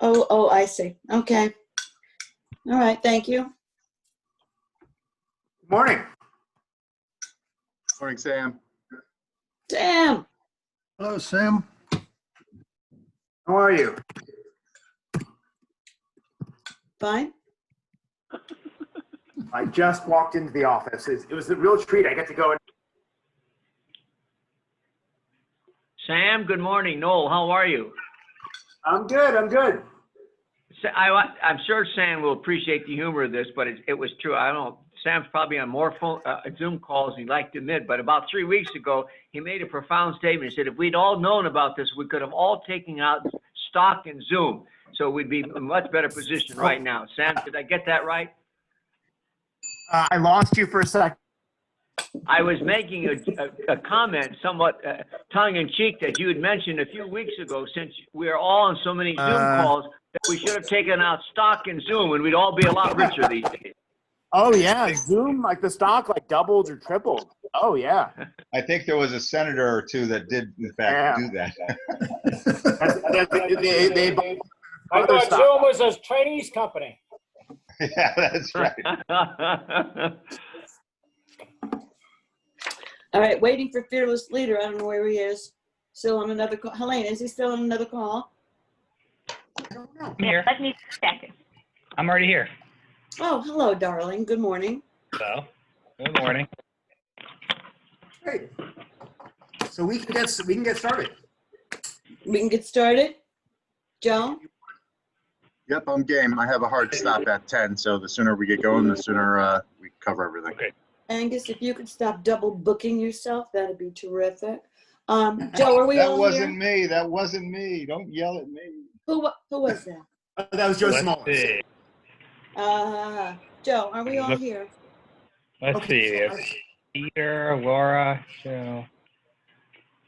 Oh, I see. Okay. All right, thank you. Morning. Morning, Sam. Sam. Hello, Sam. How are you? Fine. I just walked into the office. It was a real treat. I get to go. Sam, good morning. Noel, how are you? I'm good. I'm good. I'm sure Sam will appreciate the humor of this, but it was true. I don't know. Sam's probably on more Zoom calls than he'd like to admit, but about 3 weeks ago, he made a profound statement. He said, if we'd all known about this, we could have all taken out stock in Zoom. So we'd be in a much better position right now. Sam, did I get that right? I lost you for a second. I was making a comment, somewhat tongue-in-cheek, that you had mentioned a few weeks ago, since we're all on so many Zoom calls, that we should have taken out stock in Zoom, and we'd all be a lot richer these days. Oh yeah, Zoom, like the stock like doubled or tripled. Oh yeah. I think there was a senator or two that did, in fact, do that. I thought Zoom was a Chinese company. Yeah, that's right. All right, waiting for Fearless Leader. I don't know where he is. Still on another call. Helene, is he still on another call? I don't know. I'm here. Let me check. I'm already here. Oh, hello, darling. Good morning. So, good morning. Great. So we can get started. We can get started. Joe? Yep, I'm game. I have a hard stop at 10, so the sooner we get going, the sooner we cover everything. Okay. Angus, if you could stop double booking yourself, that'd be terrific. Joe, are we That all wasn't here? me. That wasn't me. Don't yell at me. Who was that? That was Joe Let's Smollett. see. Joe, are we all here? Let's see. We have Peter, Laura, Joe.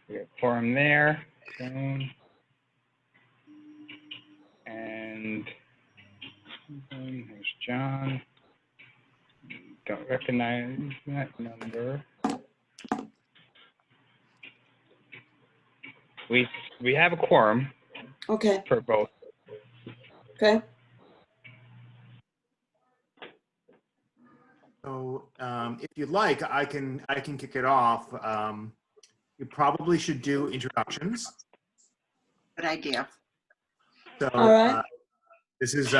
We have Forum there. Joan. And there's John. Don't recognize that number. We have a quorum Okay, for both. okay. So if you'd like, I can kick it off. You probably should do introductions. Good idea. So All right. this is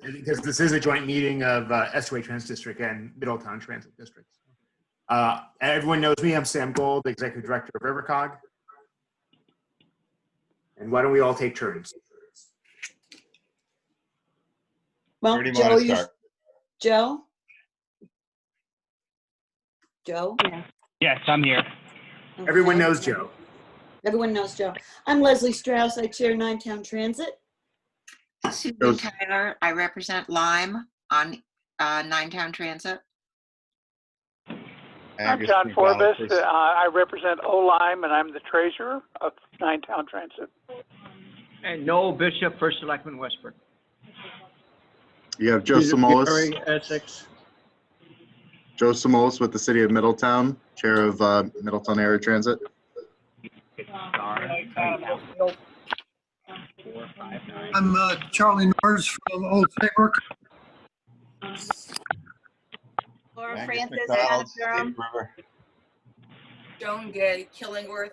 because this is a joint meeting of Estuary Transit District and Middletown Transit District. Everyone knows me. I'm Sam Gold, Executive Director of RiverCog. And why don't we all take turns? Well, Where do you Joe, want to start? Joe? Joe? Yes, I'm here. Okay. Everyone knows Joe. Everyone knows Joe. I'm Leslie Strauss. I chair Ninetown Transit. Susan Tyler, I represent Lyme on Ninetown Transit. I'm John Forbes. I represent Olyme, and I'm the treasurer of Ninetown Transit. And Noel Bishop, First Selectman, Westford. You have Joe Simolis. Gary, Essex. Joe Simolis with the City of Middletown, Chair of Middletown Area Transit. I'm Charlie Norris from Old Saybrook. Laura Angus Francis, McDonald, Durham. Deep River. Joan Gay, Killingworth.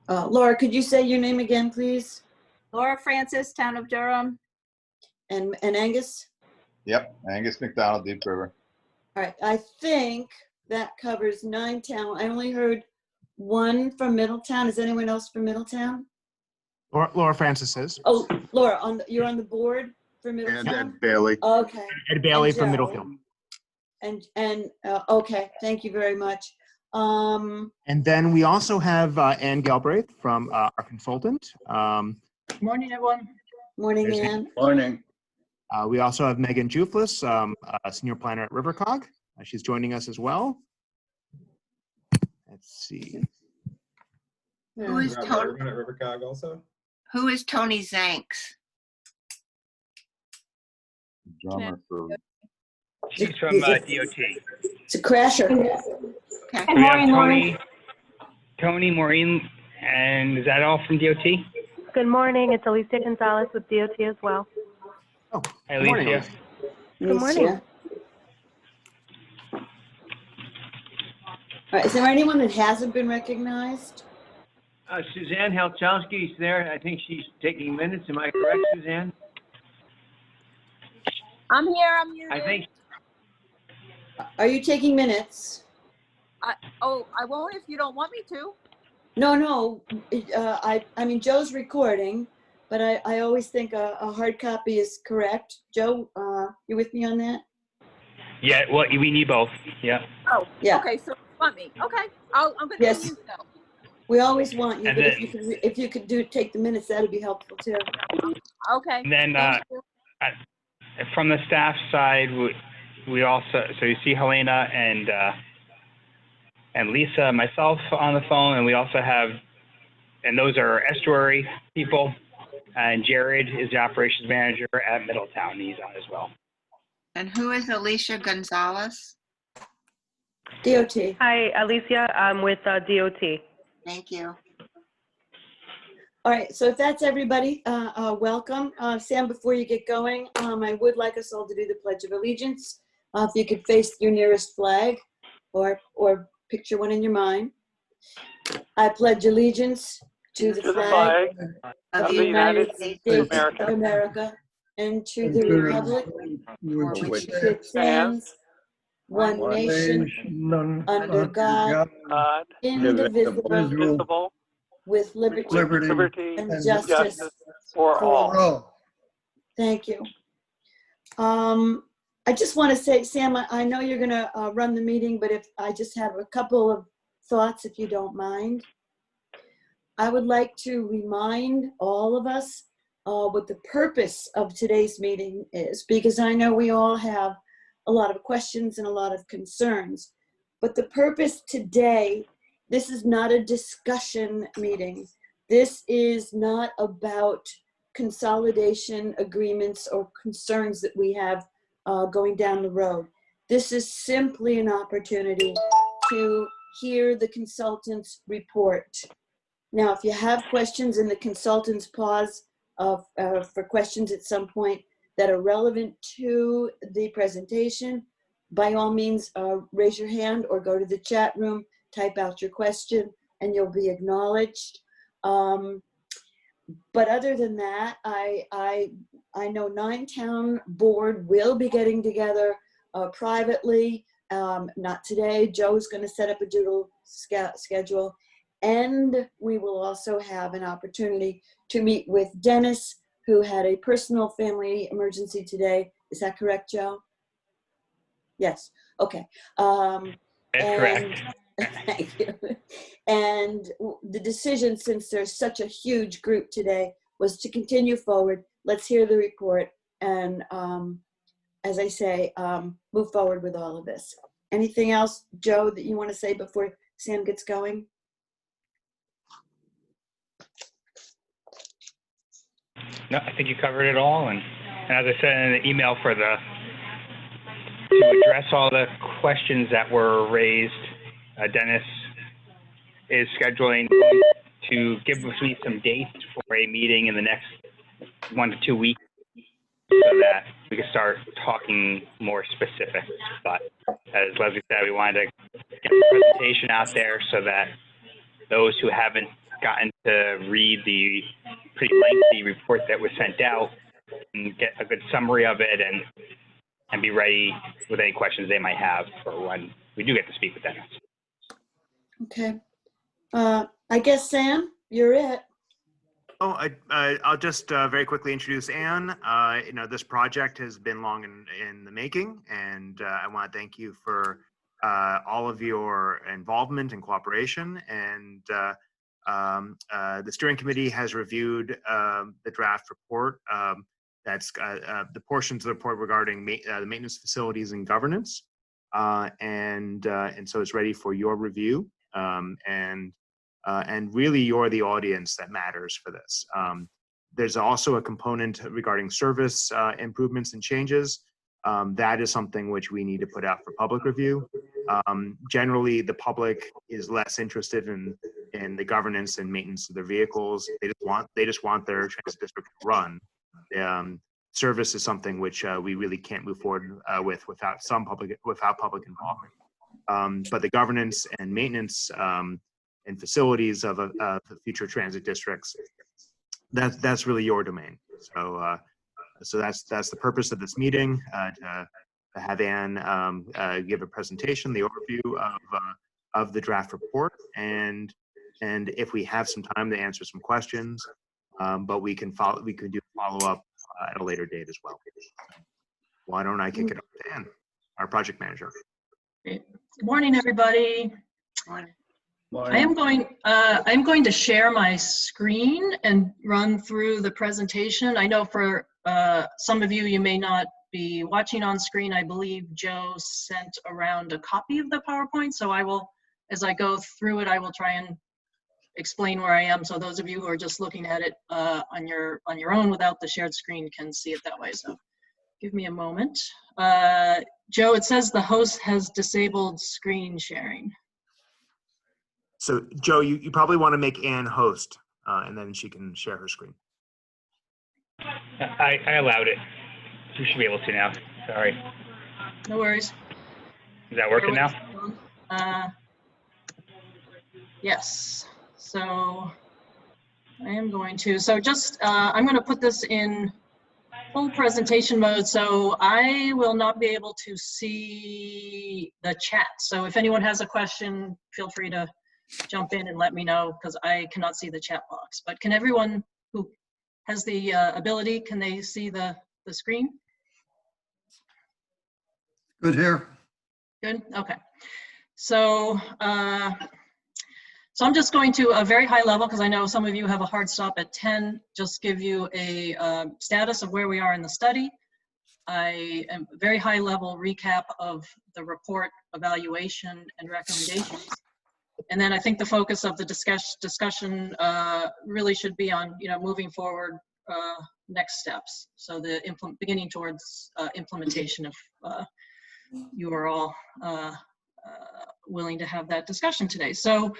Laura, could you say your name again, please? Laura Francis, Town of Durham. And Angus? Yep, Angus McDonald, Deep River. All right, I think that covers Ninetown. I only heard one from Middletown. Is anyone else from Middletown? Laura Francis is. Oh, Laura, you're on the board for And Middletown? Ed Bailey. Okay. Ed Bailey And from Joe. Middlefield. And okay, thank you very much. And then we also have Ann Galbraith from our consultant. Morning, everyone. Morning, There's Ann. Morning. We also have Megan Juflis, Senior Planner at RiverCog. She's joining us as well. Let's see. Who is Tony? At RiverCog also. Who is Tony Zanks? Drummer for. She's from DOT. It's a crasher. Okay. We have Tony, Maureen, and is that all from DOT? Good morning. It's Alicia Gonzalez with DOT as well. Oh, Hi, good morning, Alicia. Good morning. All right, is there anyone that hasn't been recognized? Suzanne Helchowski's there. I think she's taking minutes. Am I correct, Suzanne? I'm here. I'm muted. I think. Are you taking minutes? I won't if you don't want me to. No. I mean, Joe's recording, but I always think a hard copy is correct. Joe, you with me on that? Yeah, well, we need both. Yeah. Oh, Yeah. okay. So you want me? Okay. I'm gonna Yes. be mute though. We always want you, And but then- if you could take the minutes, that'd be helpful too. Okay. And then Thank you. from the staff side, we also, so you see Helena and Lisa, myself on the phone, and we also have, and those are estuary people, and Jared is the operations manager at Middletown. He's on as well. And who is Alicia Gonzalez? DOT. Hi, Alicia. I'm with DOT. Thank you. All right, so if that's everybody, welcome. Sam, before you get going, I would like us all to do the Pledge of Allegiance. If you could face your nearest flag or picture one in your mind. I pledge allegiance to the flag of the United States of America and to the republic for which it stands, one nation, under God, indivisible, Indivisible, with liberty and justice for all. Oh, Thank you. I just want to say, Sam, I know you're going to run the meeting, but if I just have a couple of thoughts, if you don't mind. I would like to remind all of us what the purpose of today's meeting is, because I know we all have a lot of questions and a lot of concerns. But the purpose today, this is not a discussion meeting. This is not about consolidation agreements or concerns that we have going down the road. This is simply an opportunity to hear the consultant's report. Now, if you have questions and the consultants pause for questions at some point that are relevant to the presentation, by all means, raise your hand or go to the chat room, type out your question, and you'll be acknowledged. But other than that, I know Ninetown Board will be getting together privately. Not today. Joe's going to set up a doodle schedule. And we will also have an opportunity to meet with Dennis, who had a personal family emergency today. Is that correct, Joe? Yes. Okay. That's correct. Thank you. And the decision, since there's such a huge group today, was to continue forward. Let's hear the report and, as I say, move forward with all of this. Anything else, Joe, that you want to say before Sam gets going? No, I think you covered it all. And as I said in the email to address all the questions that were raised, Dennis is scheduling to give me some dates for a meeting in the next 1 to 2 weeks so that we can start talking more specifics. But as Leslie said, we wanted to get the presentation out there so that those who haven't gotten to read the pretty lengthy report that was sent out and get a good summary of it and be ready with any questions they might have for when we do get to speak with Dennis. Okay. I guess, Sam, you're it. Oh, I'll just very quickly introduce Anne. This project has been long in the making, and I want to thank you for all of your involvement and cooperation. And the steering committee has reviewed the draft report. That's the portions of the report regarding the maintenance facilities and governance, and so it's ready for your review. And really, you're the audience that matters for this. There's also a component regarding service improvements and changes. That is something which we need to put out for public review. Generally, the public is less interested in the governance and maintenance of their vehicles. They just want their transit district to run. Service is something which we really can't move forward without public involvement. But the governance and maintenance and facilities of the future transit districts, that's really your domain. So that's the purpose of this meeting, to have Ann give a presentation, the overview of the draft report, and if we have some time to answer some questions, but we could do follow up at a later date as well. Why don't I kick it up to Ann, our project manager? Great. Good morning, everybody. Morning. I'm going to share my screen and run through the presentation. I know for some of you, you may not be watching on screen. I believe Joe sent around a copy of the PowerPoint, so I will, as I go through it, I will try and explain where I am, so those of you who are just looking at it on your own without the shared screen can see it that way. So give me a moment. Joe, it says the host has disabled screen sharing. So Joe, you probably want to make Ann host, and then she can share her screen. I allowed it. You should be able to now. Sorry. No worries. Is that working now? Yes. So I am going to, I'm going to put this in full presentation mode, so I will not be able to see the chat. So if anyone has a question, feel free to jump in and let me know, because I cannot see the chat box. But can everyone who has the ability, can they see the screen? Good here. Good, okay. So, so I'm just going to a very high level, because I know some of you have a hard stop at 10, just give you a status of where we are in the study. I am a very high level recap of the report, evaluation, and recommendations. And then I think the focus of the discussion really should be on, moving forward next steps. So the beginning towards implementation if you are all willing to have that discussion today. So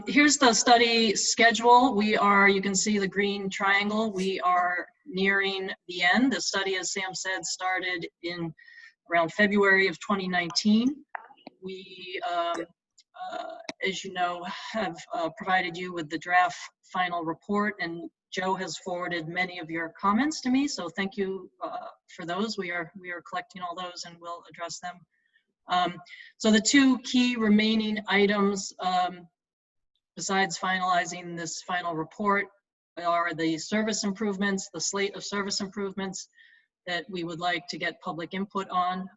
here's the study schedule. You can see the green triangle. We are nearing the end. The study, as Sam said, started in around February of 2019. We, as you know, have provided you with the draft final report, and Joe has forwarded many of your comments to me, so thank you for those. We are collecting all those and we'll address them. So the two key remaining items, besides finalizing this final report, are the service improvements, the slate of service improvements that we would like to get public input on,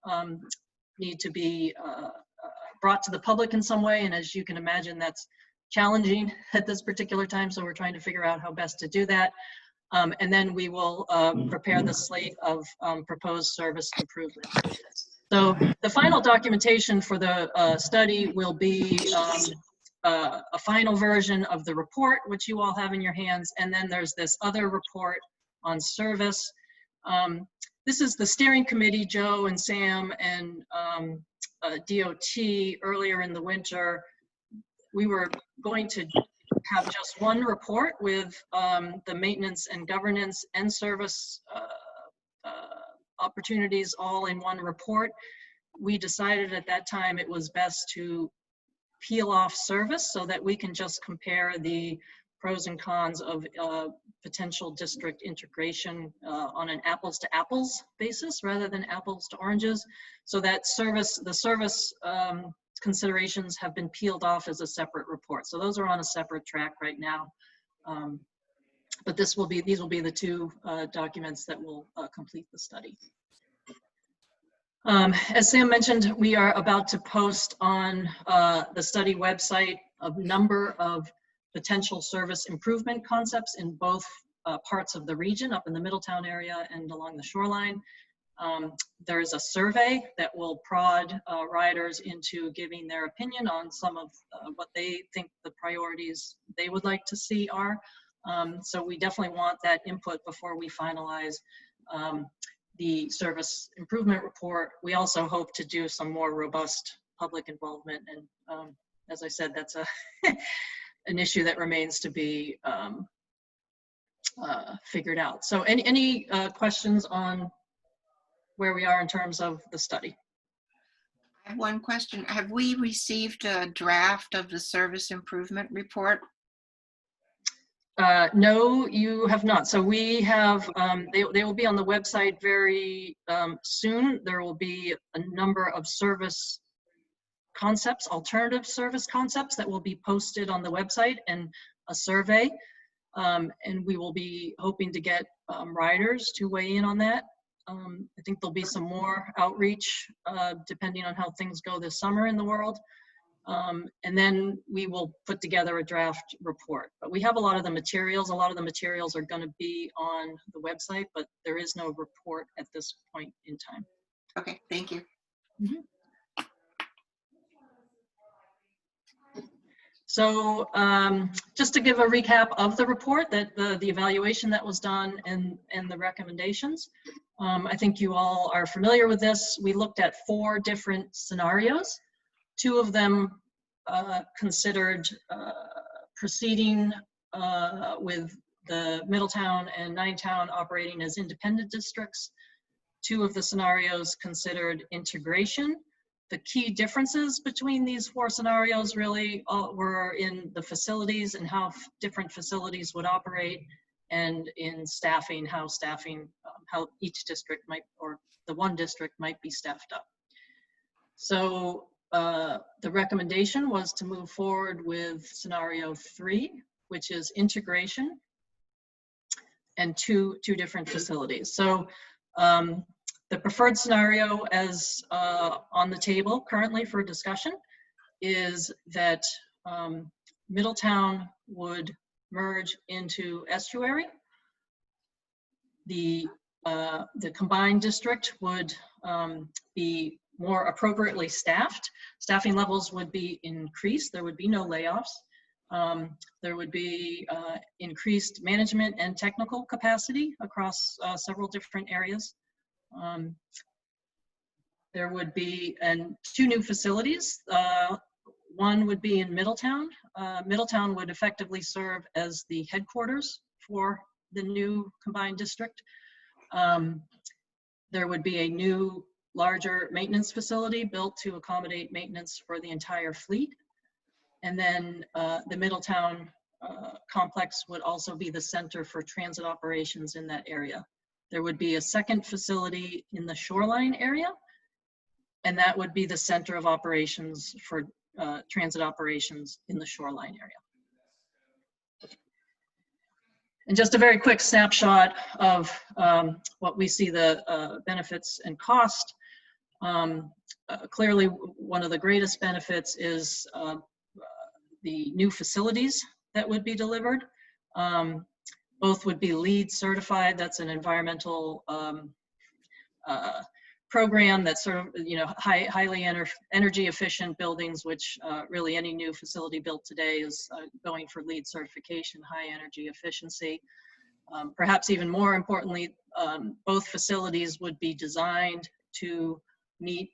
need to be brought to the public in some way. And as you can imagine, that's challenging at this particular time. So we're trying to figure out how best to do that. And then we will prepare the slate of proposed service improvements. So the final documentation for the study will be a final version of the report, which you all have in your hands. And then there's this other report on service. This is the steering committee, Joe and Sam and DOT. Earlier in the winter, we were going to have just one report with the maintenance and governance and service opportunities all in one report. We decided at that time it was best to peel off service so that we can just compare the pros and cons of potential district integration on an apples to apples basis rather than apples to oranges. So that the service considerations have been peeled off as a separate report. So those are on a separate track right now. But these will be the two documents that will complete the study. As Sam mentioned, we are about to post on the study website a number of potential service improvement concepts in both parts of the region, up in the Middletown area and along the shoreline. There is a survey that will prod riders into giving their opinion on some of what they think the priorities they would like to see are. So we definitely want that input before we finalize the service improvement report. We also hope to do some more robust public involvement. And as I said, that's an issue that remains to be figured out. So any questions on where we are in terms of the study? I have one question. Have we received a draft of the service improvement report? No, you have not. So we have, they will be on the website very soon. There will be a number of service concepts, alternative service concepts that will be posted on the website, and a survey. And we will be hoping to get riders to weigh in on that. I think there'll be some more outreach depending on how things go this summer in the world. And then we will put together a draft report. But we have a lot of the materials. A lot of the materials are going to be on the website, but there is no report at this point in time. Okay, thank you. Mm-hmm. So just to give a recap of the report, that the evaluation that was done and the recommendations. I think you all are familiar with this. We looked at 4 different scenarios. 2 of them considered proceeding with the Middletown and Ninetown operating as independent districts. 2 of the scenarios considered integration. The key differences between these 4 scenarios really were in the facilities and how different facilities would operate, and in staffing, how each district might, or the one district might be staffed up. So the recommendation was to move forward with scenario 3, which is integration and two different facilities. So the preferred scenario as on the table currently for discussion is that Middletown would merge into estuary. The combined district would be more appropriately staffed. Staffing levels would be increased. There would be no layoffs. There would be increased management and technical capacity across several different areas. There would be 2 new facilities. One would be in Middletown. Middletown would effectively serve as the headquarters for the new combined district. There would be a new, larger maintenance facility built to accommodate maintenance for the entire fleet. And then the Middletown complex would also be the center for transit operations in that area. There would be a second facility in the shoreline area, and that would be the center of operations for transit operations in the shoreline area. And just a very quick snapshot of what we see the benefits and cost. Clearly, one of the greatest benefits is the new facilities that would be delivered. Both would be LEED certified. That's an environmental program that's sort of, highly energy efficient buildings, which really any new facility built today is going for LEED certification, high energy efficiency. Perhaps even more importantly, both facilities would be designed to meet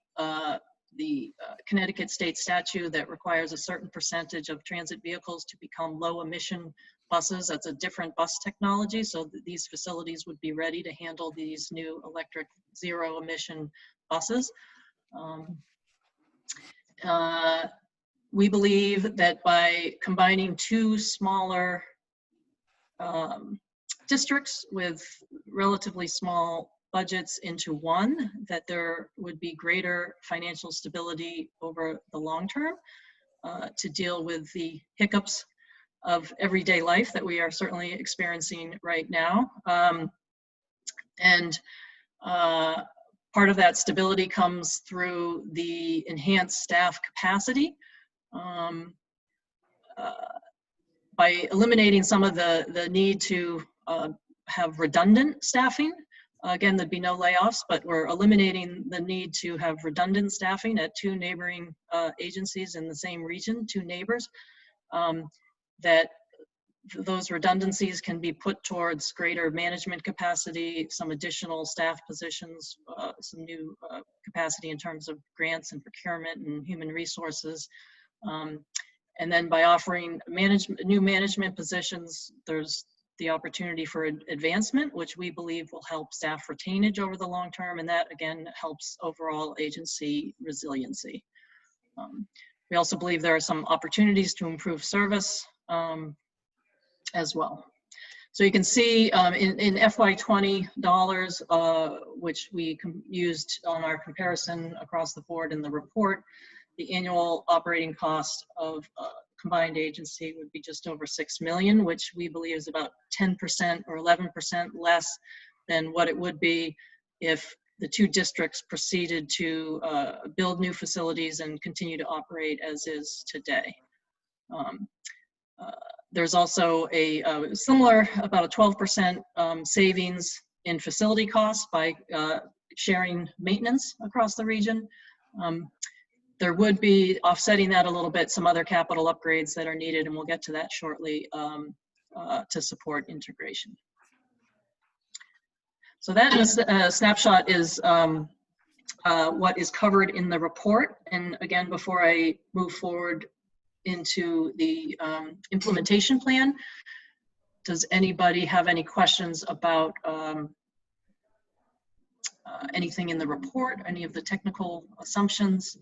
the Connecticut state statute that requires a certain percentage of transit vehicles to become low emission buses. That's a different bus technology, so these facilities would be ready to handle these new electric zero emission buses. We believe that by combining 2 smaller districts with relatively small budgets into one, that there would be greater financial stability over the long term to deal with the hiccups of everyday life that we are certainly experiencing right now. Part of that stability comes through the enhanced staff capacity. By eliminating some of the need to have redundant staffing, again, there'd be no layoffs, but we're eliminating the need to have redundant staffing at 2 neighboring agencies in the same region, 2 neighbors, that those redundancies can be put towards greater management capacity, some additional staff positions, some new capacity in terms of grants and procurement and human resources. And then by offering new management positions, there's the opportunity for advancement, which we believe will help staff retainage over the long term, and that again helps overall agency resiliency. We also believe there are some opportunities to improve service as well. So you can see in FY20 dollars, which we used on our comparison across the board in the report, the annual operating cost of combined agency would be just over 6 million, which we believe is about 10% or 11% less than what it would be if the two districts proceeded to build new facilities and continue to operate as is today. There's also a similar, about a 12% savings in facility costs by sharing maintenance across the region. There would be, offsetting that a little bit, some other capital upgrades that are needed, and we'll get to that shortly, to support integration. So that in a snapshot is what is covered in the report. And again, before I move forward into the implementation plan, does anybody have any questions about anything in the report, any of the technical assumptions?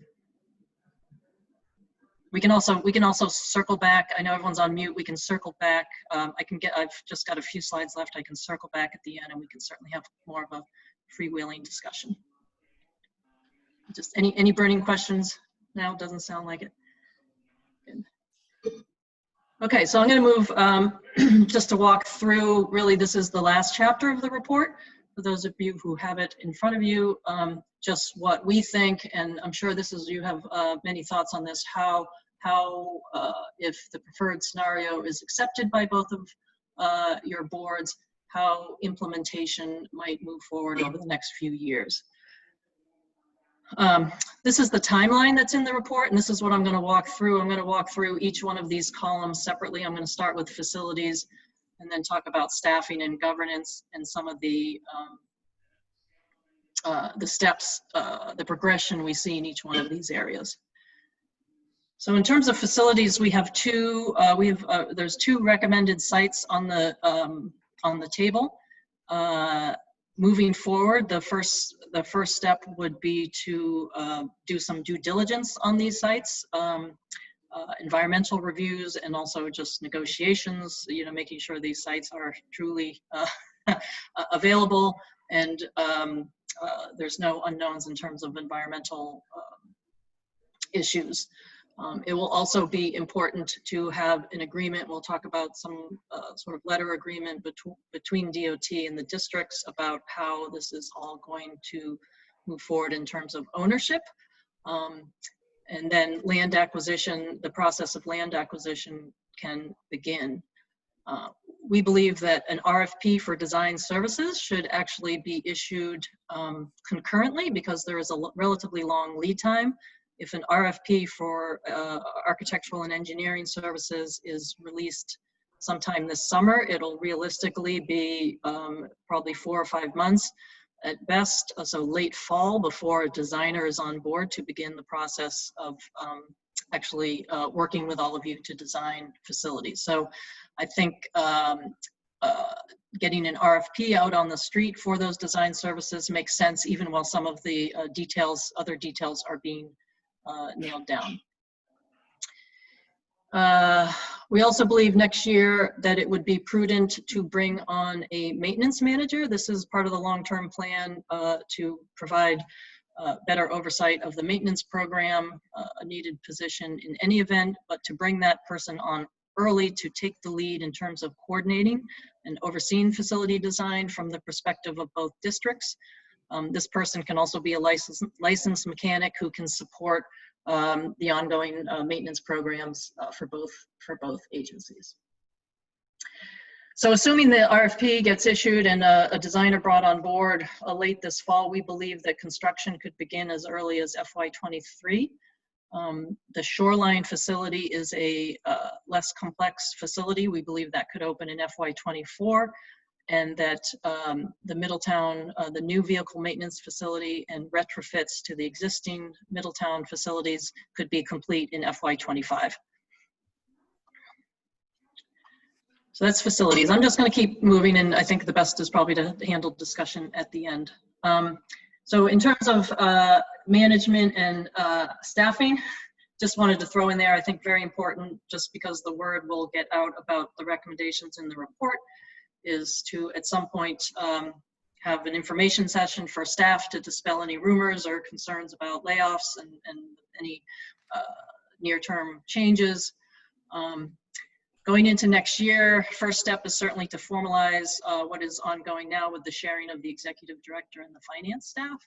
We can also circle back. I know everyone's on mute. We can circle back. I've just got a few slides left. I can circle back at the end, and we can certainly have more of a freewheeling discussion. Just any burning questions now? Doesn't sound like it. Good. Okay, so I'm going to move just to walk through. Really, this is the last chapter of the report. For those of you who have it in front of you, just what we think, and I'm sure you have many thoughts on this, how if the preferred scenario is accepted by both of your boards, how implementation might move forward over the next few years. This is the timeline that's in the report, and this is what I'm going to walk through. I'm going to walk through each one of these columns separately. I'm going to start with facilities and then talk about staffing and governance and some of the steps, the progression we see in each one of these areas. So in terms of facilities, we have there's two recommended sites on the table. Moving forward, the first step would be to do some due diligence on these sites, environmental reviews, and also just negotiations. Making sure these sites are truly available and there's no unknowns in terms of environmental issues. It will also be important to have an agreement. We'll talk about some sort of letter agreement between DOT and the districts about how this is all going to move forward in terms of ownership. And then land acquisition, the process of land acquisition can begin. We believe that an RFP for design services should actually be issued concurrently because there is a relatively long lead time. If an RFP for architectural and engineering services is released sometime this summer, it'll realistically be probably 4 or 5 months at best, so late fall before a designer is on board to begin the process of actually working with all of you to design facilities. So I think getting an RFP out on the street for those design services makes sense even while some of the other details are being nailed down. We also believe next year that it would be prudent to bring on a maintenance manager. This is part of the long-term plan to provide better oversight of the maintenance program, a needed position in any event, but to bring that person on early to take the lead in terms of coordinating and overseeing facility design from the perspective of both districts. This person can also be a licensed mechanic who can support the ongoing maintenance programs for both agencies. So assuming the RFP gets issued and a designer brought on board late this fall, we believe that construction could begin as early as FY23. The Shoreline facility is a less complex facility. We believe that could open in FY24. and that the Middletown, the new vehicle maintenance facility and retrofits to the existing Middletown facilities could be complete in FY25. So that's facilities. I'm just going to keep moving, and I think the best is probably to handle discussion at the end. So in terms of management and staffing, just wanted to throw in there, I think very important, just because the word will get out about the recommendations in the report, is to at some point have an information session for staff to dispel any rumors or concerns about layoffs and any near-term changes. Going into next year, first step is certainly to formalize what is ongoing now with the sharing of the executive director and the finance staff.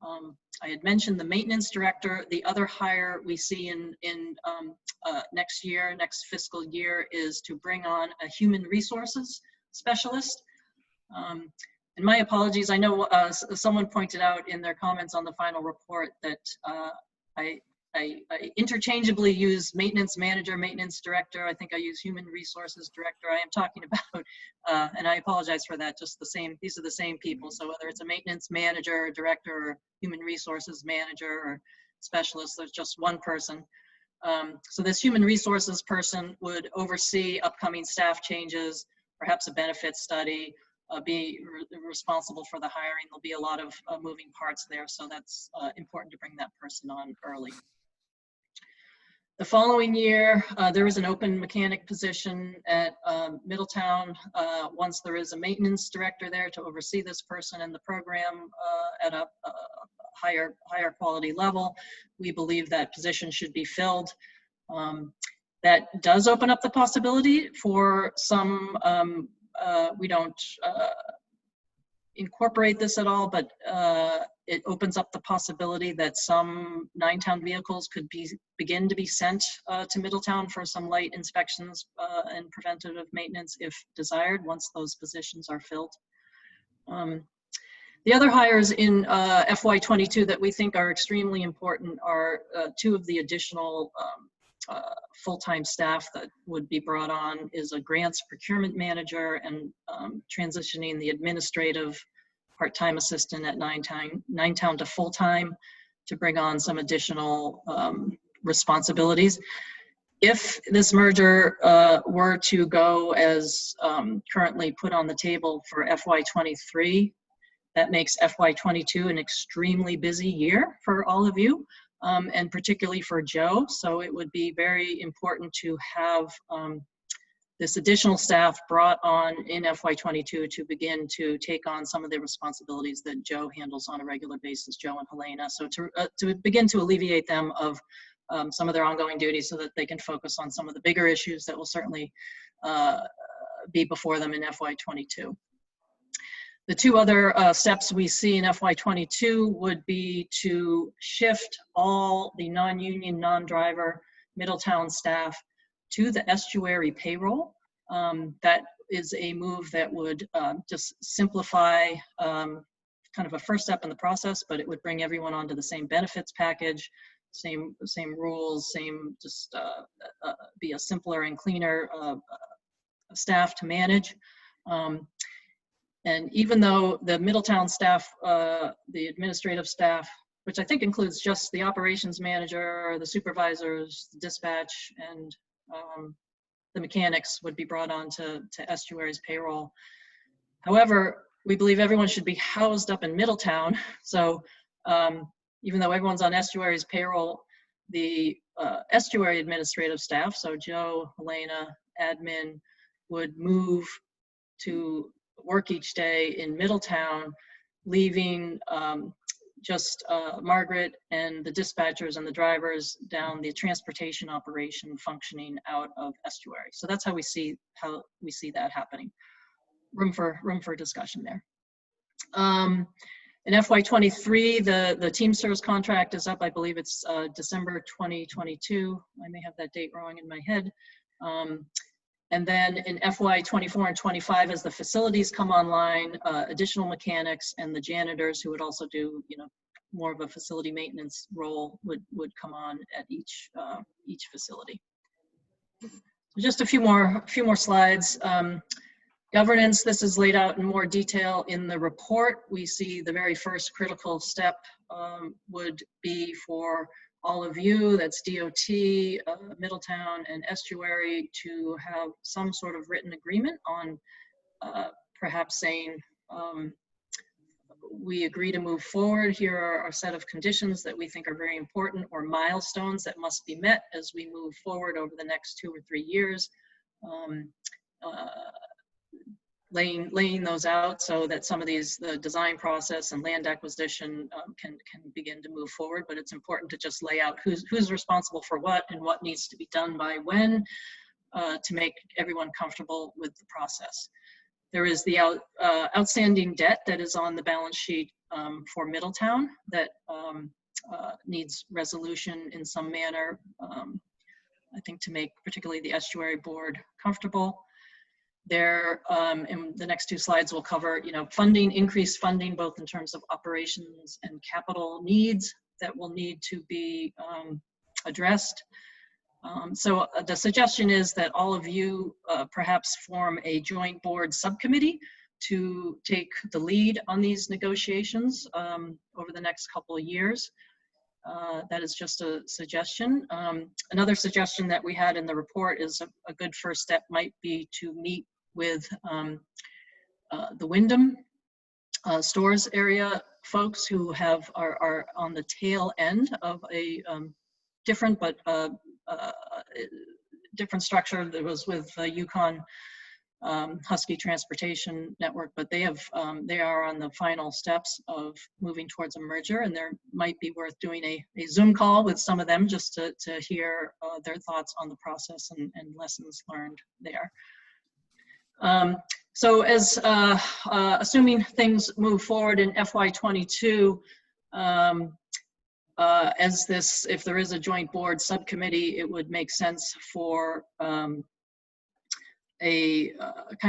I had mentioned the maintenance director. The other hire we see in next year, next fiscal year, is to bring on a human resources specialist. And my apologies, I know someone pointed out in their comments on the final report that I interchangeably use maintenance manager, maintenance director. I think I use human resources director. I am talking about, and I apologize for that, just the same, these are the same people. So whether it's a maintenance manager, director, or human resources manager or specialist, there's just one person. So this human resources person would oversee upcoming staff changes, perhaps a benefit study, be responsible for the hiring. There'll be a lot of moving parts there, so that's important to bring that person on early. The following year, there is an open mechanic position at Middletown. Once there is a maintenance director there to oversee this person and the program at a higher quality level, we believe that position should be filled. That does open up the possibility for some, we don't incorporate this at all, but it opens up the possibility that some 9-town vehicles could begin to be sent to Middletown for some light inspections and preventative maintenance if desired, once those positions are filled. The other hires in FY22 that we think are extremely important are 2 of the additional full-time staff that would be brought on is a grants procurement manager and transitioning the administrative part-time assistant at 9-town to full-time to bring on some additional responsibilities. If this merger were to go as currently put on the table for FY23, that makes FY22 an extremely busy year for all of you. And particularly for Joe. So it would be very important to have this additional staff brought on in FY22 to begin to take on some of the responsibilities that Joe handles on a regular basis, Joe and Helena. So to begin to alleviate them of some of their ongoing duties so that they can focus on some of the bigger issues that will certainly be before them in FY22. The 2 other steps we see in FY22 would be to shift all the non-union, non-driver Middletown staff to the estuary payroll. That is a move that would just simplify kind of a first step in the process, but it would bring everyone onto the same benefits package, same rules, same just be a simpler and cleaner staff to manage. And even though the Middletown staff, the administrative staff, which I think includes just the operations manager, the supervisors, the dispatch, and the mechanics would be brought on to estuary's payroll. However, we believe everyone should be housed up in Middletown. So even though everyone's on estuary's payroll, the estuary administrative staff, so Joe, Helena, admin, would move to work each day in Middletown, leaving just Margaret and the dispatchers and the drivers down the transportation operation functioning out of estuary. So that's how we see that happening. Room for discussion there. In FY23, the Teamsters contract is up. I believe it's December 2022. I may have that date wrong in my head. And then in FY24 and 25, as the facilities come online, additional mechanics and the janitors who would also do, more of a facility maintenance role would come on at each facility. Just a few more slides. Governance, this is laid out in more detail in the report. We see the very first critical step would be for all of you, that's DOT, Middletown, and Estuary, to have some sort of written agreement on perhaps saying, we agree to move forward. Here are our set of conditions that we think are very important, or milestones that must be met as we move forward over the next 2 or 3 years. Laying those out so that some of these, the design process and land acquisition can begin to move forward. But it's important to just lay out who's responsible for what and what needs to be done by when to make everyone comfortable with the process. There is the outstanding debt that is on the balance sheet for Middletown that needs resolution in some manner, I think, to make particularly the Estuary Board comfortable. There, in the next 2 slides, we'll cover, funding, increased funding, both in terms of operations and capital needs that will need to be addressed. So the suggestion is that all of you perhaps form a joint board subcommittee to take the lead on these negotiations over the next couple of years. That is just a suggestion. Another suggestion that we had in the report is a good first step might be to meet with the Wyndham stores area folks who are on the tail end of a different but different structure that was with Yukon Husky Transportation Network, but they are on the final steps of moving towards a merger, and there might be worth doing a Zoom call with some of them just to hear their thoughts on the process and lessons learned there. So as assuming things move forward in FY22, if there is a joint board subcommittee, it would make sense for kind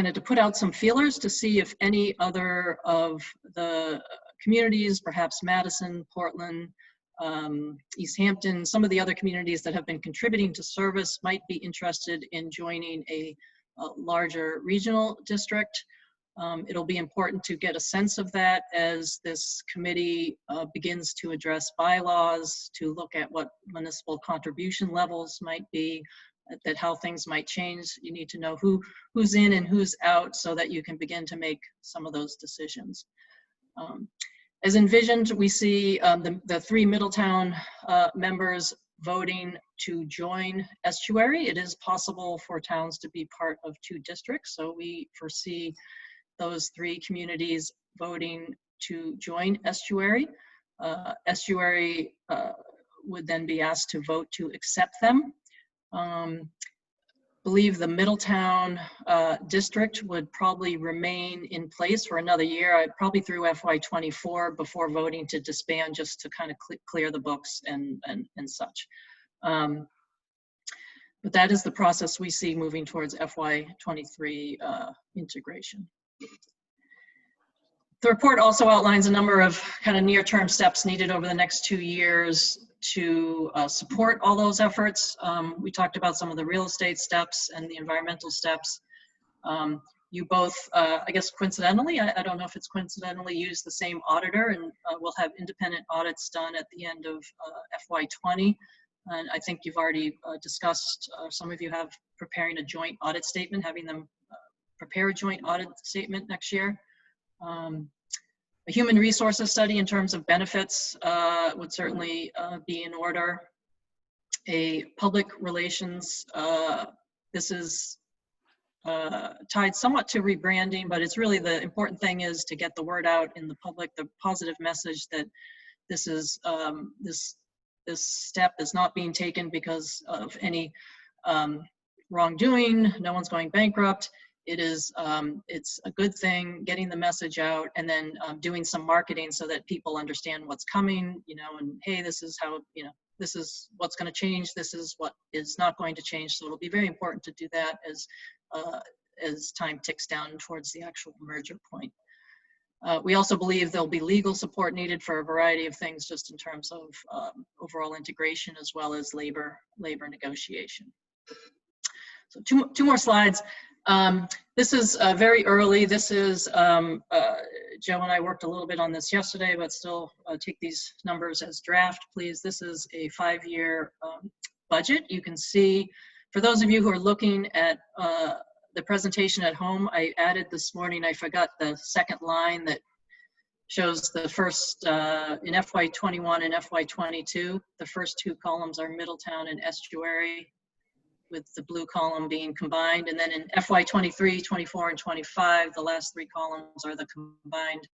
of to put out some feelers to see if any other of the communities, perhaps Madison, Portland, East Hampton, some of the other communities that have been contributing to service might be interested in joining a larger regional district. It'll be important to get a sense of that as this committee begins to address bylaws, to look at what municipal contribution levels might be, that how things might change. You need to know who's in and who's out so that you can begin to make some of those decisions. As envisioned, we see the 3 Middletown members voting to join Estuary. It is possible for towns to be part of 2 districts, so we foresee those 3 communities voting to join Estuary. Estuary would then be asked to vote to accept them. Believe the Middletown district would probably remain in place for another year, probably through FY24 before voting to disband, just to kind of clear the books and such. But that is the process we see moving towards FY23 integration. The report also outlines a number of kind of near-term steps needed over the next 2 years to support all those efforts. We talked about some of the real estate steps and the environmental steps. You both, I guess coincidentally, I don't know if it's coincidentally, use the same auditor, and we'll have independent audits done at the end of FY20. And I think you've already discussed, some of you have preparing a joint audit statement, having them prepare a joint audit statement next year. A human resources study in terms of benefits would certainly be in order. A public relations, this is tied somewhat to rebranding, but it's really the important thing is to get the word out in the public, the positive message that this is this step is not being taken because of any wrongdoing. No one's going bankrupt. It is, it's a good thing, getting the message out, and then doing some marketing so that people understand what's coming, you know, and hey, this is how, you know, this is what's going to change, this is what is not going to change. So it'll be very important to do that as time ticks down towards the actual merger point. We also believe there'll be legal support needed for a variety of things, just in terms of overall integration as well as labor negotiation. So two more slides. This is very early. This is, Joe and I worked a little bit on this yesterday, but still take these numbers as draft, please. This is a 5-year budget. You can see, for those of you who are looking at the presentation at home, I added this morning, I forgot the second line that shows the first, in FY21 and FY22, the first 2 columns are Middletown and Estuary, with the blue column being combined. And then in FY23, 24, and 25, the last 3 columns are the combined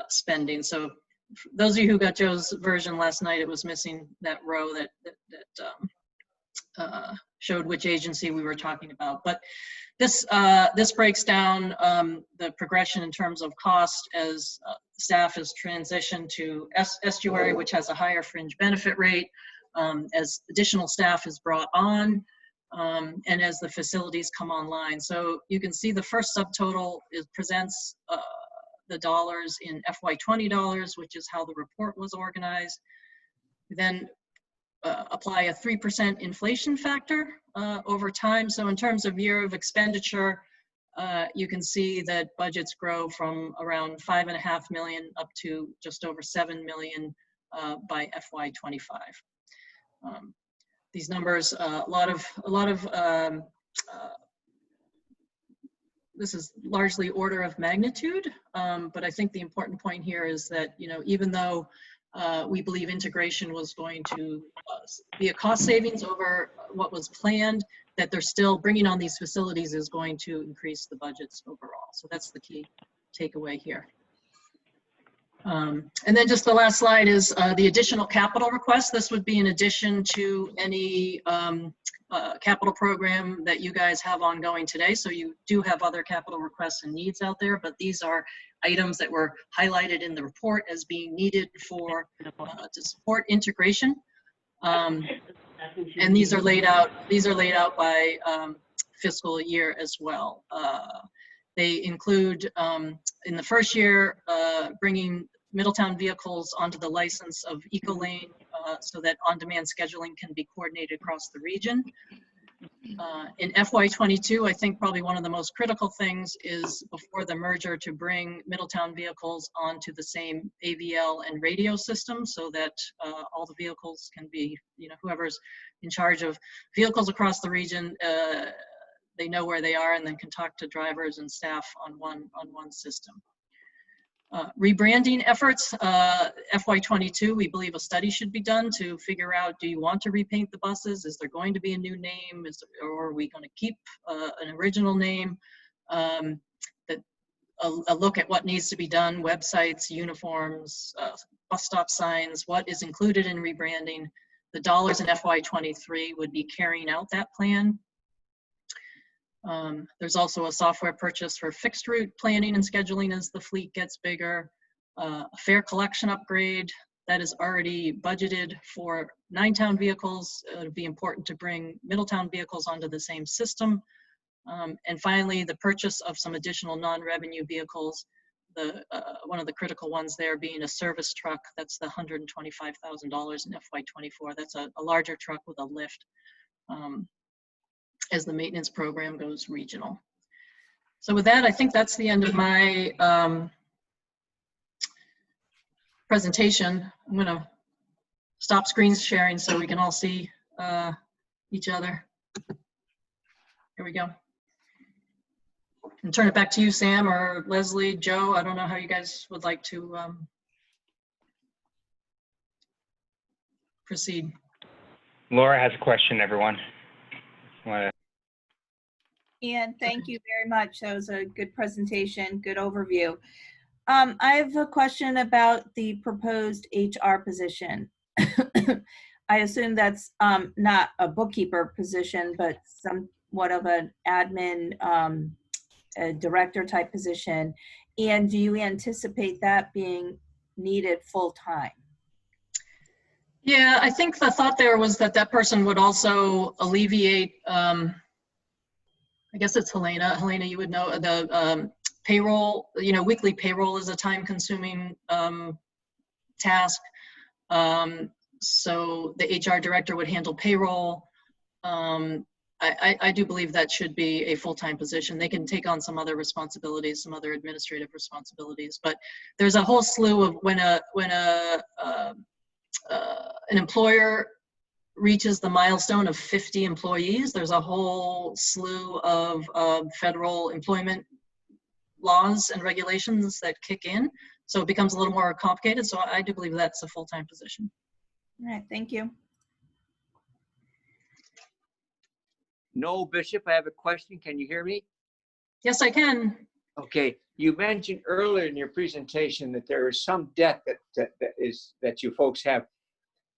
spending. So for those of you who got Joe's version last night, it was missing that row that showed which agency we were talking about. But this breaks down the progression in terms of cost as staff has transitioned to Estuary, which has a higher fringe benefit rate, as additional staff is brought on, and as the facilities come online. So you can see the first subtotal presents the dollars in FY20 dollars, which is how the report was organized. We then apply a 3% inflation factor over time. So in terms of year of expenditure, you can see that budgets grow from around 5.5 million up to just over 7 million by FY25. These numbers, a lot of this is largely order of magnitude, but I think the important point here is that, you know, even though we believe integration was going to be a cost savings over what was planned, that they're still bringing on these facilities is going to increase the budgets overall. So that's the key takeaway here. And then just the last slide is the additional capital request. This would be in addition to any capital program that you guys have ongoing today. So you do have other capital requests and needs out there, but these are items that were highlighted in the report as being needed for to support integration. And these are laid out by fiscal year as well. They include, in the first year, bringing Middletown vehicles onto the license of EcoLane so that on-demand scheduling can be coordinated across the region. In FY22, I think probably one of the most critical things is before the merger to bring Middletown vehicles onto the same AVL and radio system so that all the vehicles can be, you know, whoever's in charge of vehicles across the region, they know where they are and then can talk to drivers and staff on one system. Rebranding efforts, FY22, we believe a study should be done to figure out, do you want to repaint the buses? Is there going to be a new name? Or are we going to keep an original name? A look at what needs to be done, websites, uniforms, bus stop signs, what is included in rebranding. The dollars in FY23 would be carrying out that plan. There's also a software purchase for fixed route planning and scheduling as the fleet gets bigger. A fare collection upgrade that is already budgeted for 9-town vehicles. It would be important to bring Middletown vehicles onto the same system. And finally, the purchase of some additional non-revenue vehicles. One of the critical ones there being a service truck. That's the $125,000 in FY24. That's a larger truck with a lift. As the maintenance program goes regional. So with that, I think that's the end of my presentation. I'm gonna stop screen sharing so we can all see each other. Here we go. And turn it back to you, Sam, or Leslie, Joe. I don't know how you guys would like to proceed. Laura has a question, everyone. Ian, thank you very much. That was a good presentation, good overview. I have a question about the proposed HR position. I assume that's not a bookkeeper position, but somewhat of an admin a director type position. And do you anticipate that being needed full time? Yeah, I think the thought there was that that person would also alleviate, I guess it's Helena. Helena, you would know the payroll, you know, weekly payroll is a time consuming task. So the HR director would handle payroll. I do believe that should be a full-time position. They can take on some other responsibilities, some other administrative responsibilities, but there's a whole slew of when an employer reaches the milestone of 50 employees, there's a whole slew of federal employment laws and regulations that kick in. So it becomes a little more complicated. So I do believe that's a full-time position. All right, thank you. No, Bishop, I have a question. Can you hear me? Yes, I can. Okay, you mentioned earlier in your presentation that there is some debt that you folks have.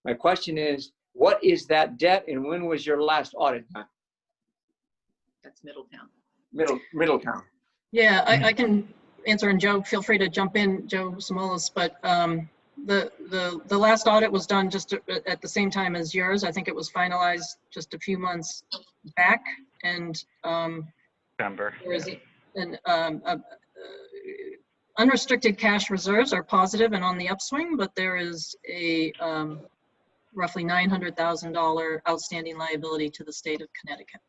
My question is, what is that debt and when was your last audit done? That's Middletown. Middletown. Yeah, I can answer, and Joe, feel free to jump in, Joe Simolis, but the last audit was done just at the same time as yours. I think it was finalized just a few months back, and December. Unrestricted cash reserves are positive and on the upswing, but there is a roughly $900,000 outstanding liability to the state of Connecticut.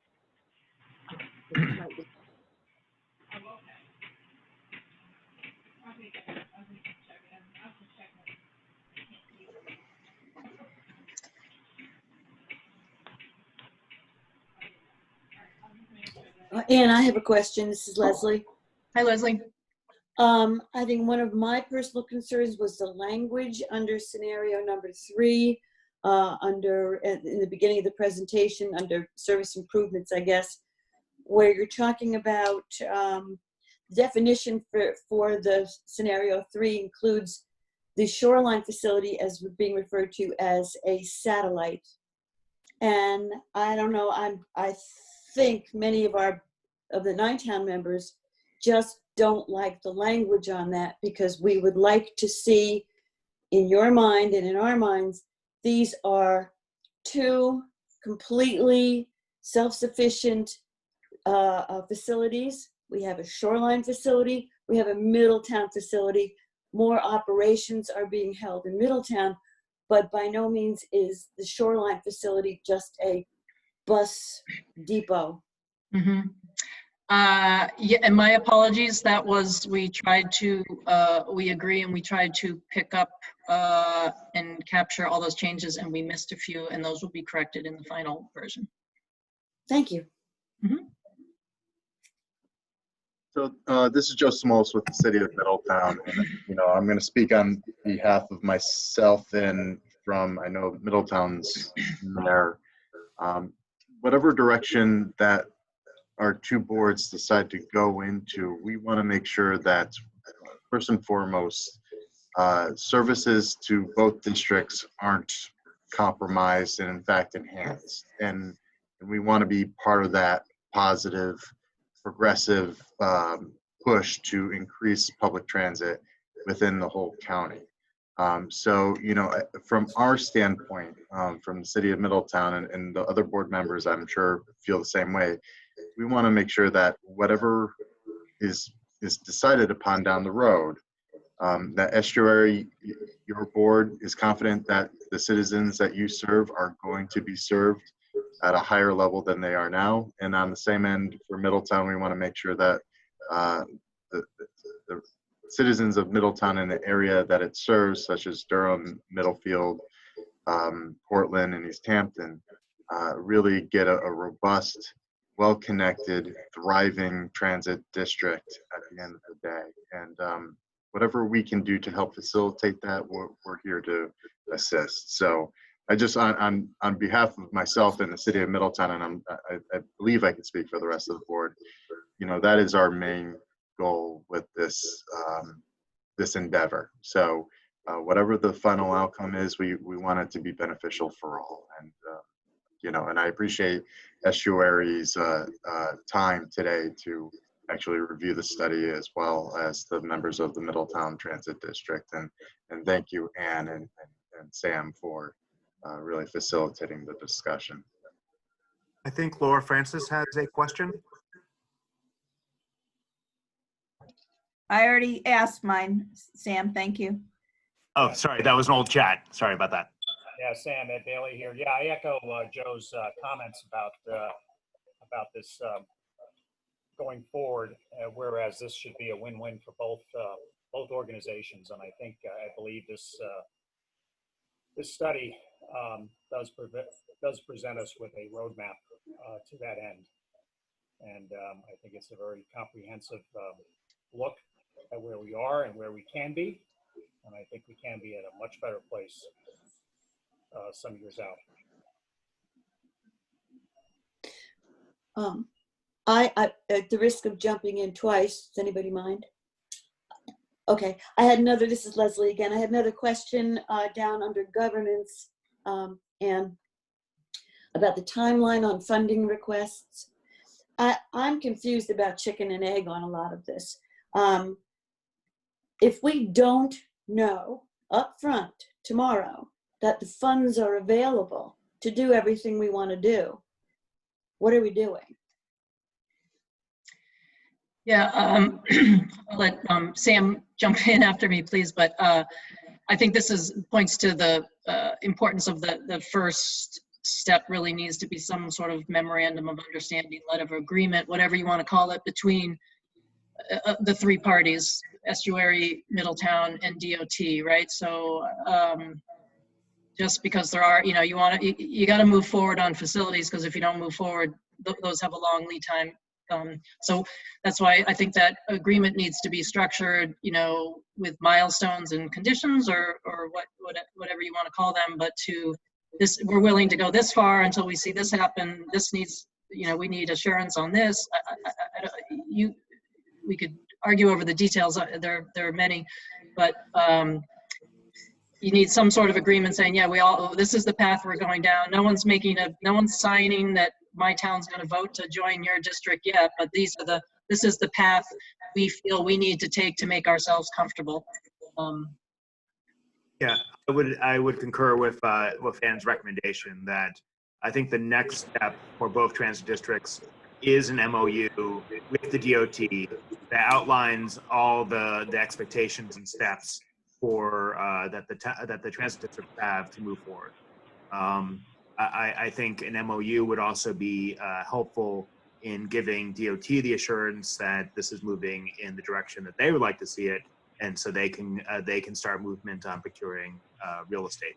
Ann, I have a question. This is Leslie. Hi, Leslie. I think one of my personal concerns was the language under scenario number 3, in the beginning of the presentation, under service improvements, I guess, where you're talking about definition for the scenario 3 includes the shoreline facility as being referred to as a satellite. And I don't know, I think many of the Ninetown members just don't like the language on that, because we would like to see, in your mind and in our minds, these are 2 completely self-sufficient facilities. We have a shoreline facility, we have a Middletown facility. More operations are being held in Middletown, but by no means is the shoreline facility just a bus depot. Mm-hmm. Yeah, and my apologies. That was, we agree, and we tried to pick up and capture all those changes, and we missed a few, and those will be corrected in the final version. Thank you. Mm-hmm. So this is Joe Simolis with the City of Middletown, and I'm going to speak on behalf of myself and from, I know, Middletown's mayor. Whatever direction that our 2 boards decide to go into, we want to make sure that, first and foremost, services to both districts aren't compromised and in fact enhanced. And we want to be part of that positive, progressive push to increase public transit within the whole county. So, from our standpoint, from the City of Middletown, and the other board members, I'm sure, feel the same way. We want to make sure that whatever is decided upon down the road, that estuary, your board is confident that the citizens that you serve are going to be served at a higher level than they are now. And on the same end, for Middletown, we want to make sure that the citizens of Middletown in the area that it serves, such as Durham, Middlefield, Portland, and East Hampton, really get a robust, well-connected, thriving transit district at the end of the day. And whatever we can do to help facilitate that, we're here to assist. So I just, on behalf of myself and the City of Middletown, and I believe I can speak for the rest of the board, that is our main goal with this this endeavor. So whatever the final outcome is, we want it to be beneficial for all. And and I appreciate Estuary's time today to actually review the study, as well as the members of the Middletown Transit District. And thank you, Ann and Sam, for really facilitating the discussion. I think Laura Francis has a question. I already asked mine, Sam. Thank you. Oh, sorry, that was an old chat. Sorry about that. Yeah, Sam, Ed Bailey here. Yeah, I echo Joe's comments about about this going forward, whereas this should be a win-win for both organizations. And I think, I believe this study does present us with a roadmap to that end. And I think it's a very comprehensive look at where we are and where we can be. And I think we can be at a much better place some years out. I, at the risk of jumping in twice, does anybody mind? Okay, I had another, this is Leslie again. I had another question down under governance and about the timeline on funding requests. I'm confused about chicken and egg on a lot of this. If we don't know up front tomorrow that the funds are available to do everything we want to do, what are we doing? Yeah, I'll let Sam jump in after me, please. But I think this points to the importance of the first step. Really needs to be some sort of memorandum of understanding, letter of agreement, whatever you want to call it, between the three parties, estuary, Middletown, and DOT, right? So just because there are, you got to move forward on facilities, because if you don't move forward, those have a long lead time. So that's why I think that agreement needs to be structured, with milestones and conditions, or whatever you want to call them. But we're willing to go this far until we see this happen. This needs, we need assurance on this. We could argue over the details. There are many, but you need some sort of agreement saying, yeah, this is the path we're going down. No one's signing that my town's going to vote to join your district yet, but this is the path we feel we need to take to make ourselves comfortable. Yeah, I would concur with Ann's recommendation that I think the next step for both transit districts is an MOU with the DOT that outlines all the expectations and steps for that the transit districts have to move forward. I think an MOU would also be helpful in giving DOT the assurance that this is moving in the direction that they would like to see it, and so they can start movement on procuring real estate.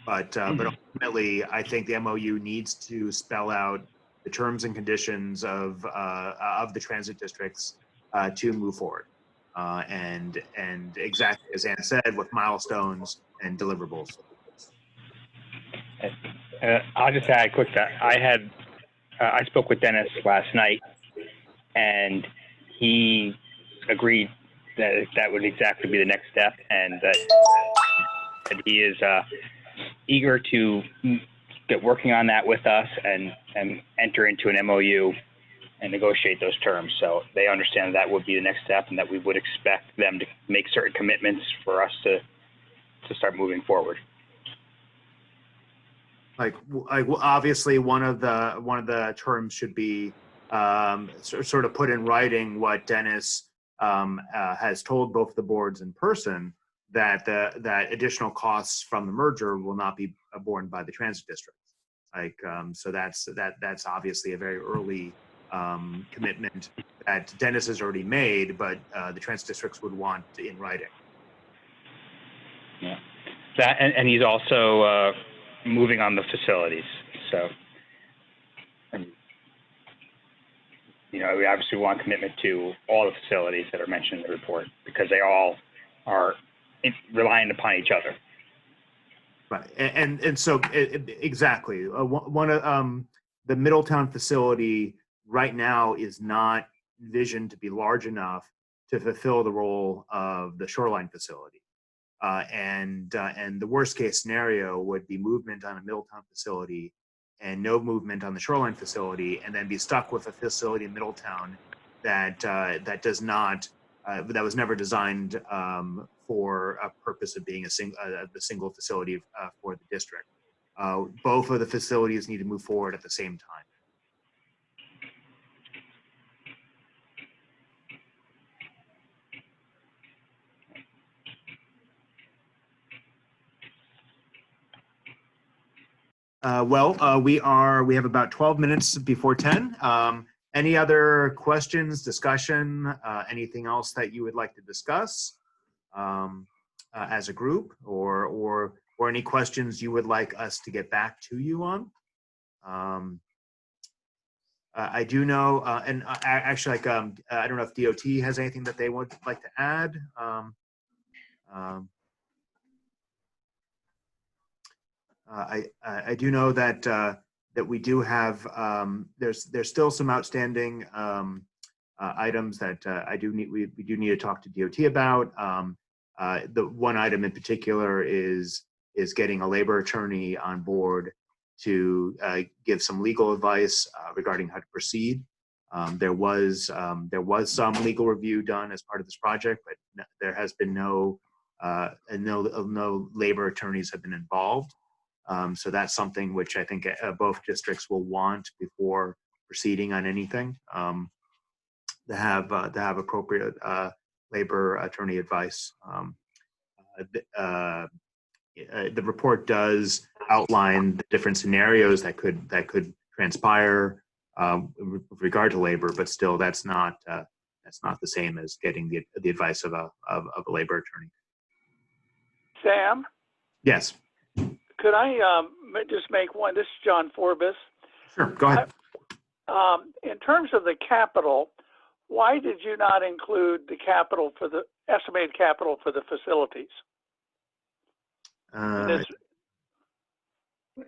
But ultimately, I think the MOU needs to spell out the terms and conditions of the transit districts to move forward, and exactly as Ann said, with milestones and deliverables. I'll just add quick that I spoke with Dennis last night, and he agreed that would exactly be the next step, and that he is eager to get working on that with us and enter into an MOU and negotiate those terms. So they understand that would be the next step, and that we would expect them to make certain commitments for us to start moving forward. Like obviously one of the terms should be sort of put in writing what Dennis has told both the boards in person, that additional costs from the merger will not be borne by the transit districts. So that's obviously a very early commitment that Dennis has already made, but the transit districts would want in writing. Yeah, that and he's also moving on the facilities. So, we obviously want commitment to all the facilities that are mentioned in the report, because they all are reliant upon each other. Right, and so exactly, one of the Middletown facility right now is not envisioned to be large enough to fulfill the role of the shoreline facility. And the worst case scenario would be movement on a Middletown facility and no movement on the shoreline facility, and then be stuck with a facility in Middletown that does not that was never designed for a purpose of being the single facility for the district. Both of the facilities need to move forward at the same time. We have about 12 minutes before 10. Any other questions, discussion, anything else that you would like to discuss as a group, or any questions you would like us to get back to you on? I do know, actually, like, I don't know if DOT has anything that they would like to add. I do know that that we do have there's still some outstanding items that we do need to talk to DOT about. The one item in particular is getting a labor attorney on board to give some legal advice regarding how to proceed. There was some legal review done as part of this project, but there has been no labor attorneys have been involved. So that's something which I think both districts will want before proceeding on anything, to have appropriate labor attorney advice. The report does outline the different scenarios that could transpire with regard to labor, but still that's not the same as getting the advice of a labor attorney. Sam? Yes. Could I just make one? This is John Forbes. Sure, go ahead. In terms of the capital, why did you not include the capital for the estimated capital for the facilities?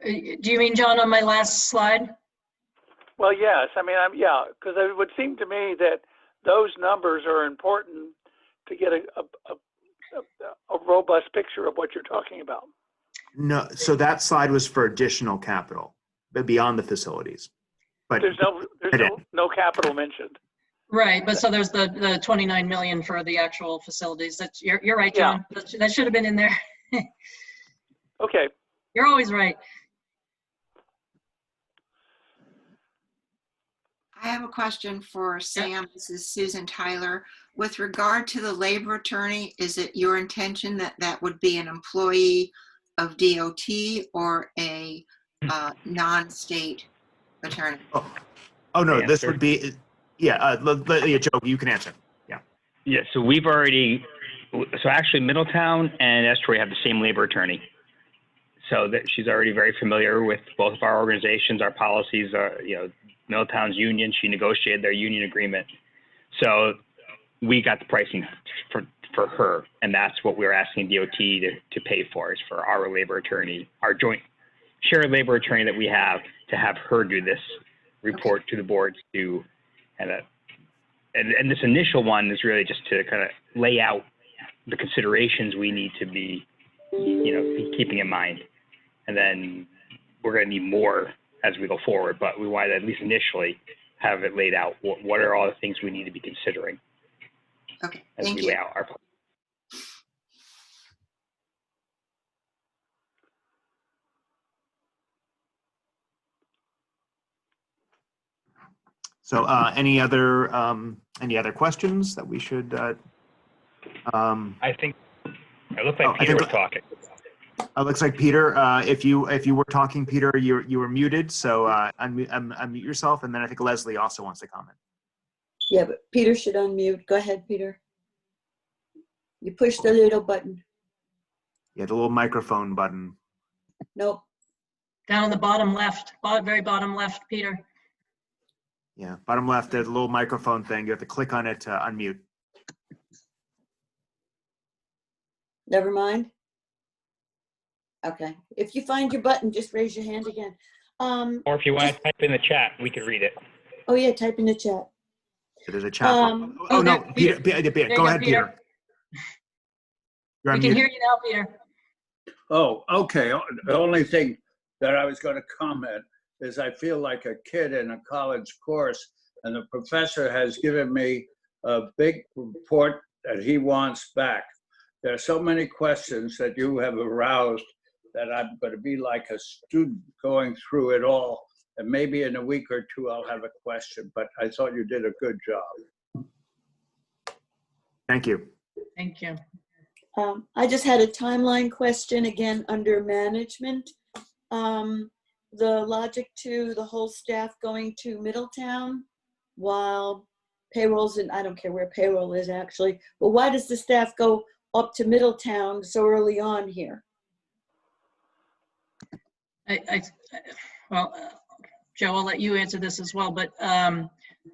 Do you mean, John, on my last slide? Well, yes. I mean, yeah, because it would seem to me that those numbers are important to get a robust picture of what you're talking about. No, so that slide was for additional capital, but beyond the facilities. But there's no capital mentioned. Right, but so there's the 29 million for the actual facilities. That's you're right, John. Yeah. That should have been in there. Okay. You're always right. I have a question for Sam. This is Susan Tyler. With regard to the labor attorney, is it your intention that that would be an employee of DOT or a non-state attorney? Oh no, this would be, yeah, Joe, you can answer. Yeah. Yeah, so actually Middletown and Estuary have the same labor attorney. So that she's already very familiar with both of our organizations, our policies. Middletown's union, she negotiated their union agreement. So we got the pricing for her, and that's what we're asking DOT to pay for, is for our labor attorney, our joint shared labor attorney that we have, to have her do this report to the board and this initial one is really just to kind of lay out the considerations we need to be keeping in mind. And then we're going to need more as we go forward, but we want to at least initially have it laid out. What are all the things we need to be considering? Okay, as we lay out our plan. So any other questions that we should? I think it looked like Peter was talking. It looks like Peter. If you were talking, Peter, you were muted. So unmute yourself, and then I think Leslie also wants to comment. Yeah, but Peter should unmute. Go ahead, Peter. You push the little button. Yeah, the little microphone button. Nope. Down on the bottom left, very bottom left, Peter. Yeah, bottom left, there's a little microphone thing. You have to click on it to unmute. Never mind. Okay. If you find your button, just raise your hand again. Or if you want to type in the chat, we could read it. Oh, yeah, type in the chat. So there's a chat. No, Peter, go ahead, Peter. We can hear you now, Peter. Oh, okay. The only thing that I was going to comment is I feel like a kid in a college course, and the professor has given me a big report that he wants back. There are so many questions that you have aroused that I'm going to be like a student going through it all. And maybe in a week or two, I'll have a question, but I thought you did a good job. Thank you. Thank you. I just had a timeline question again under management. the logic to the whole staff going to Middletown while payrolls, and I don't care where payroll is actually, but why does the staff go up to Middletown so early on here? Well, Joe, I'll let you answer this as well, but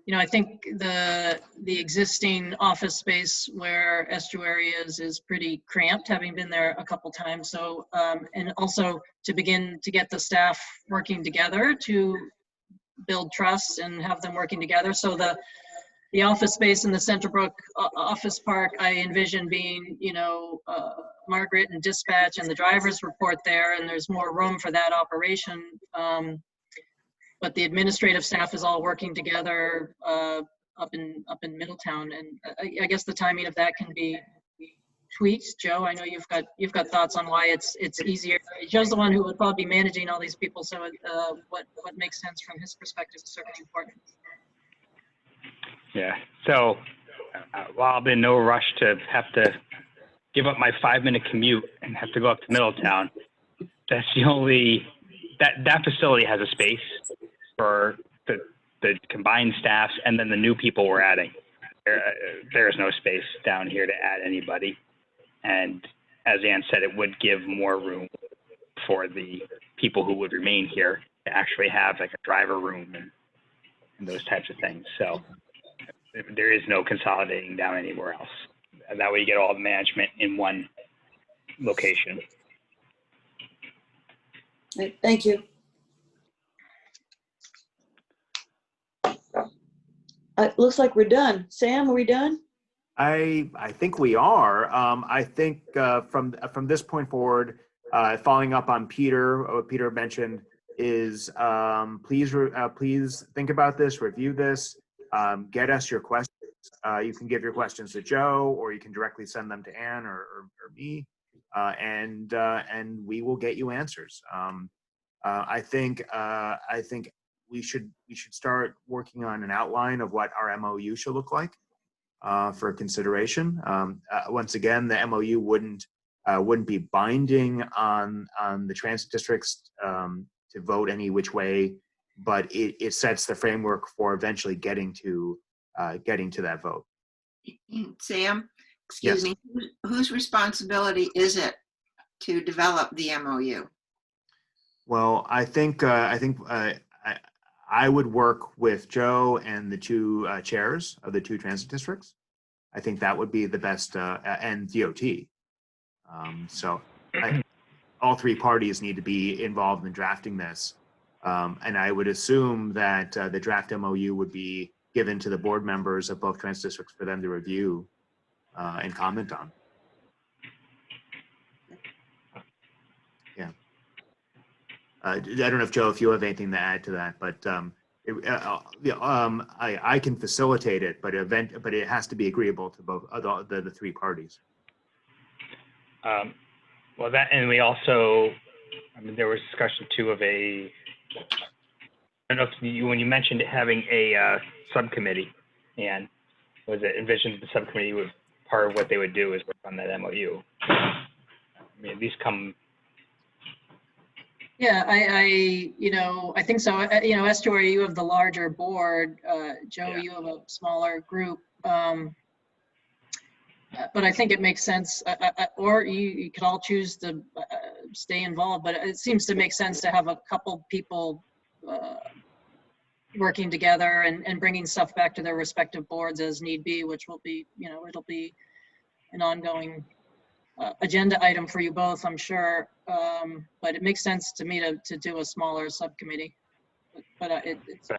you know, I think the existing office space where Estuary is pretty cramped, having been there a couple times. So, and also to begin to get the staff working together to build trust and have them working together. So the office space in the Centerbrook office park, I envision being, you know, Margaret and dispatch and the driver's report there, and there's more room for that operation. But the administrative staff is all working together up in Middletown, and I guess the timing of that can be tweaked. Joe, I know you've got thoughts on why it's easier. Joe's the one who would probably be managing all these people, so what makes sense from his perspective is certainly important. Yeah. So while I'm in no rush to have to give up my 5-minute commute and have to go up to Middletown, that's the only that facility has a space for the combined staffs, and then the new people we're adding. There is no space down here to add anybody. And as Ann said, it would give more room for the people who would remain here to actually have like a driver room and those types of things. So there is no consolidating down anywhere else. And that way you get all the management in one location. Thank you. It looks like we're done. Sam, are we done? I think we are. I think from this point forward, following up on Peter, what Peter mentioned is please think about this, review this, get us your questions. You can give your questions to Joe, or you can directly send them to Ann or me, and we will get you answers. I think we should start working on an outline of what our MOU should look like for consideration. Once again, the MOU wouldn't be binding on the transit districts to vote any which way, but it sets the framework for eventually getting to that vote. Sam, excuse me, whose responsibility is it to develop the MOU? Well, I think I would work with Joe and the two chairs of the two transit districts. I think that would be the best, and DOT. All three parties need to be involved in drafting this. And I would assume that the draft MOU would be given to the board members of both transit districts for them to review and comment on. Yeah. I don't know if Joe, if you have anything to add to that, but I can facilitate it, but it has to be agreeable to both the three parties. Well, that, and we also, I mean, there was discussion too of a, I don't know if when you mentioned having a subcommittee, and was it envisioned the subcommittee would, part of what they would do is work on that MOU. I mean, these come. Yeah, I think so. Estuary, you have the larger board. Joe, Yeah. you have a smaller group. But I think it makes sense, or you could all choose to stay involved, but it seems to make sense to have a couple people working together and bringing stuff back to their respective boards as need be, which will be, it'll be an ongoing agenda item for you both, I'm sure. But it makes sense to me to do a smaller subcommittee. But it's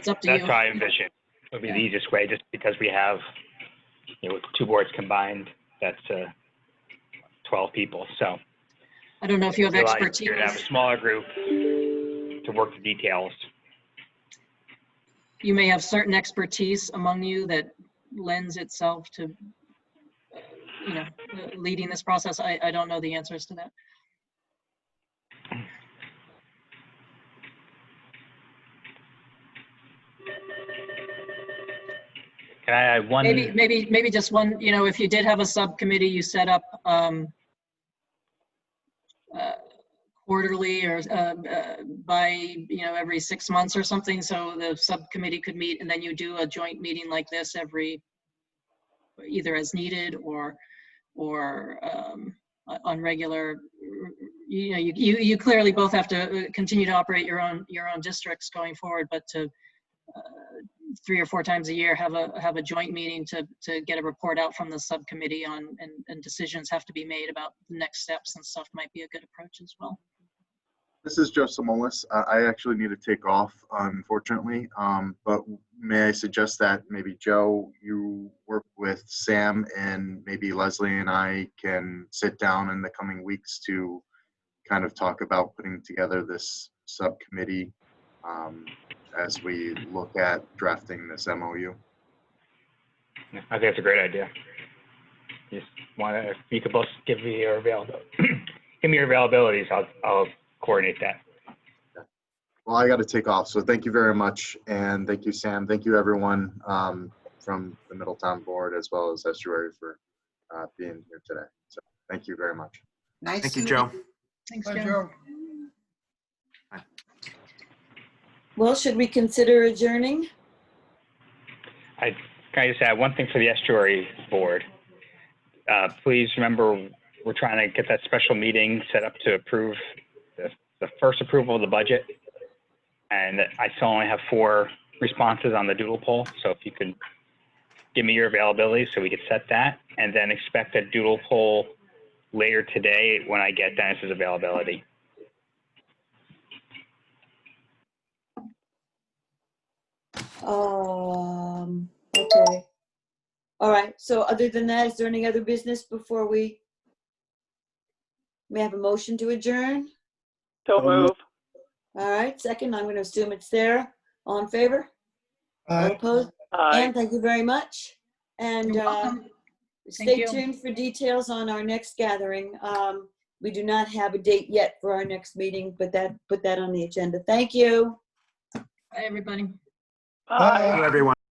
up to you. That's how I envision it would be the easiest way, just because we have, with two boards combined, that's 12 people. So I don't know if you have expertise. To have a smaller group to work the details. You may have certain expertise among you that lends itself to, leading this process. I don't know the answers to that. Can I add one? Maybe just one, if you did have a subcommittee, you set up quarterly or by, every 6 months or something. So the subcommittee could meet, and then you do a joint meeting like this either as needed or on regular. You clearly both have to continue to operate your own districts going forward, but to 3 or 4 times a year have a joint meeting to get a report out from the subcommittee on, and decisions have to be made about the next steps and stuff might be a good approach as well. This is Joe Samolis. I actually need to take off, unfortunately, but may I suggest that maybe Joe, you work with Sam, and maybe Leslie and I can sit down in the coming weeks to kind of talk about putting together this subcommittee as we look at drafting this MOU. I think that's a great idea. Just if you could both give me your availabilities, I'll coordinate that. Well, I got to take off, so thank you very much, and thank you, Sam. Thank you, everyone from the Middletown Board as well as Estuary for being here today. So thank you very much. Nice Thank to you, Joe. Thanks, Bye, Joe. Joe. Well, should we consider adjourning? Can I just add one thing for the Estuary Board? Please remember, we're trying to get that special meeting set up to approve the first approval of the budget. And I still only have 4 responses on the doodle poll. So if you could give me your availability so we could set that, and then expect a doodle poll later today when I get Dennis's availability. Okay. All right. So other than that, is there any other business before we may have a motion to adjourn? So move. All right. Second, I'm going to assume it's there. All in favor? All Aye. opposed? Aye. And thank you very much. And You're welcome. stay you. tuned for details on our next gathering. We do not have a date yet for our next meeting, but put that on the agenda. Thank you. Bye, everybody. Aye. Thank you, everyone.